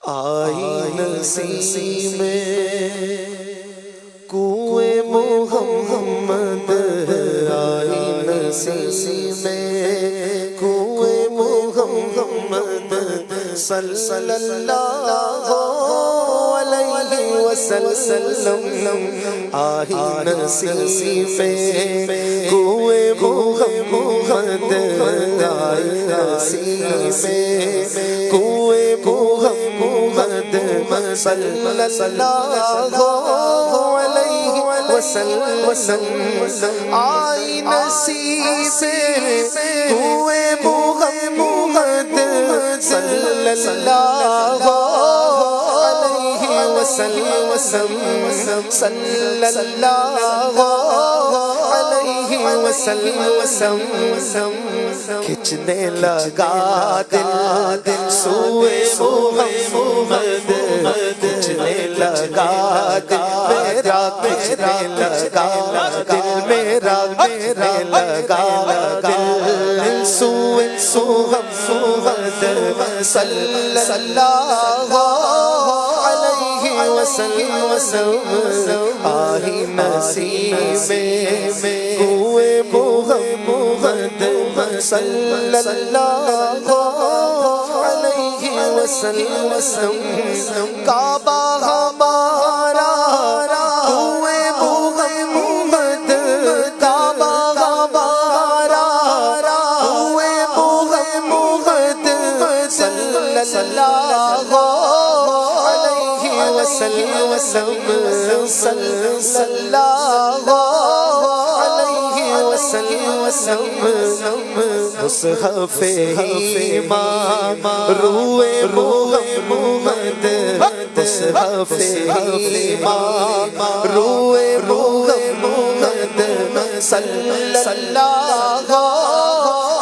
آئی نسیم کوئے محمد، آئی نسیم کوئے محمد صلی اللہ علیہ وسلم، آئی نسیم کوئے محمد، آئی نسیم کوئے محمد صلی اللہ علیہ وسلم، آئی نسیم کوئے محمد صلی اللہ علیہ وسلم، صلی اللہ علیہ وسلم، کھچنے لگا دل سوئے محمد، کھچنے لگا دل میرا، کھچنے لگا دل میرا، کھچنے لگا دل سوئے محمد صلی اللہ علیہ وسلم، آئی نسیم کوئے محمد صلی اللہ علیہ وسلم، کعبہ ہمارا کوئے محمد، کعبہ ہمارا کوئے محمد صلی اللہ علیہ وسلم، صلی اللہ علیہ وسلم، مصحف ایمان روئے محمد، مصحف ایمان روئے محمد صلی اللہ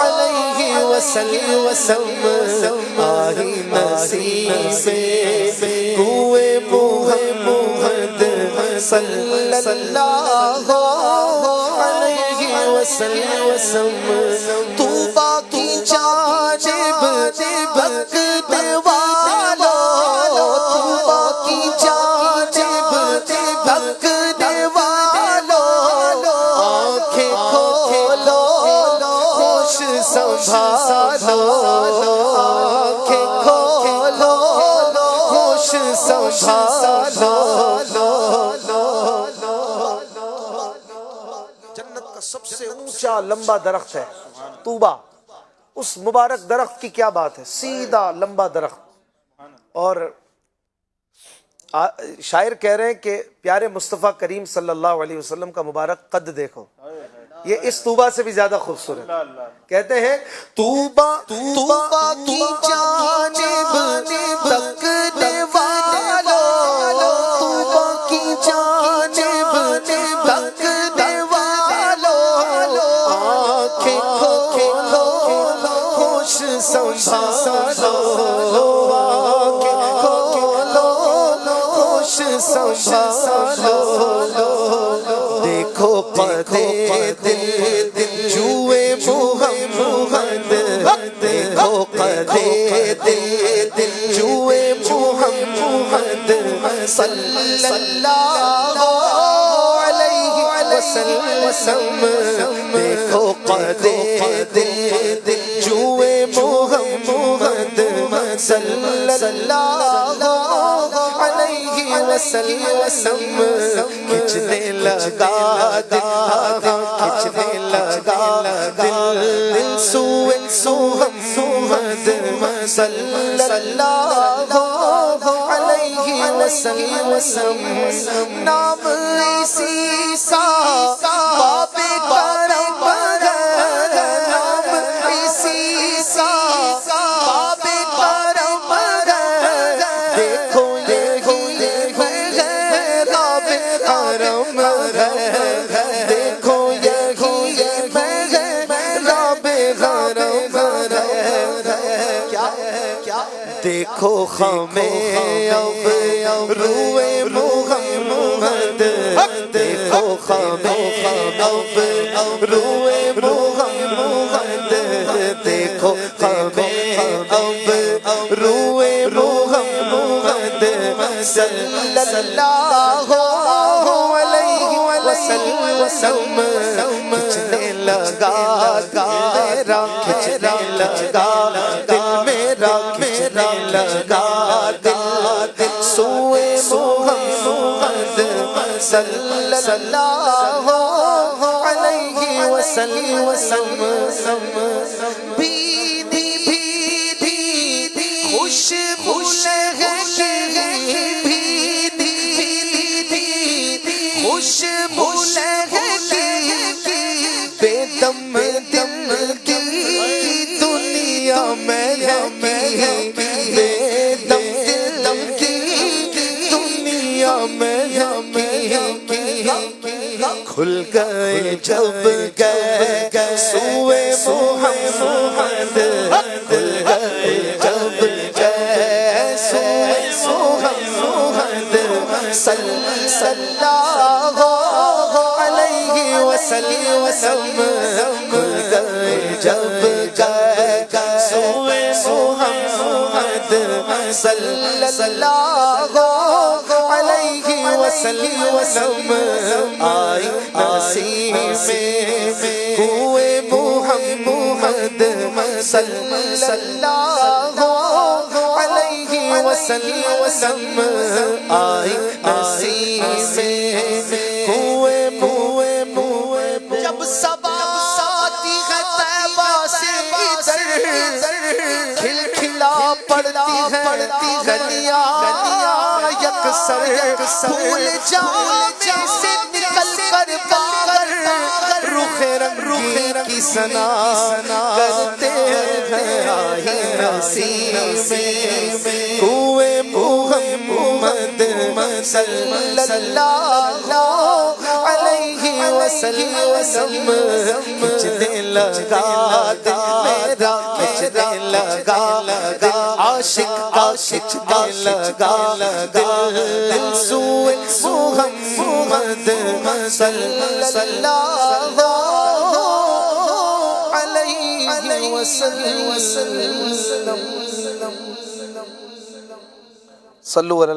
علیہ وسلم، آئی نسیم کوئے محمد صلی اللہ علیہ وسلم، طوبیٰ کی جانب بھگنے والوں، طوبیٰ کی جانب بھگنے والوں، آنکھیں کھولو ہوش سنبھالو، آنکھیں کھولو ہوش سنبھالو، سب سے اونچا لمبا درخت ہے طوبہ، اس مبارک درخت کی کیا بات ہے، سیدھا لمبا درخت، اور شاعر کہہ رہے ہیں کہ پیارے مصطفیٰ کریم صلی اللہ علیہ وسلم کا مبارک قد دیکھو، یہ اس طوبہ سے بھی زیادہ خوبصورت، کہتے ہیں طوبہ کی جانب تکنے والوں، طوبہ کی جانب تکنے سنبھالو، آنکھیں کھولو ہوش سنبھالو، دیکھو قدے دل جوئے محمد، دیکھو قدے دل جوئے محمد صلی اللہ علیہ وسلم، دیکھو قدے دل جوئے محمد صلی اللہ علیہ وسلم، کھچنے لگا دل، کھچنے لگا دل سوئے محمد صلی اللہ علیہ وسلم، نام عیسیٰ باب کرم ہے، نام عیسیٰ باب کرم ہے، دیکھو یہ باب کرم ہے، دیکھو یہ باب کرم ہے، دیکھو خمیں اب روئے محمد، دیکھو خمیں اب روئے محمد، دیکھو خمیں اب روئے محمد اللہ علیہ وسلم کھچنے لگا میرا کھچنے لگا دل میرا کھچنے لگا دل سوئے محمد صلی اللہ علیہ وسلم بھیدی خوشبو لہکے خوشبو لہکے بے دم دم کی دنیا میں بے دم دم کی دنیا میں کھل گئے جب گئے سوئے محمد کھل گئے جب گئے سوئے محمد صلی اللہ علیہ وسلم کھل گئے جب گئے سوئے محمد صلی اللہ علیہ وسلم آئی نسیم میں ہوئے محمد صلی اللہ علیہ وسلم آئی نسیم میں ہوئے جب صبا آتی ہے طیبہ سے ادھر کھل کھلا پڑتی ہے گلیاں یکسر پھول جامے سے نکل کر باہر رخ رنگی کی ثنا کرتے ہیں آئی نسیم میں ہوئے محمد صلی اللہ علیہ وسلم کھچنے لگا دل میرا کھچنے لگا دل عاشق کھچنے لگا دل سوئے محمد صلی اللہ علیہ وسلم صلو علی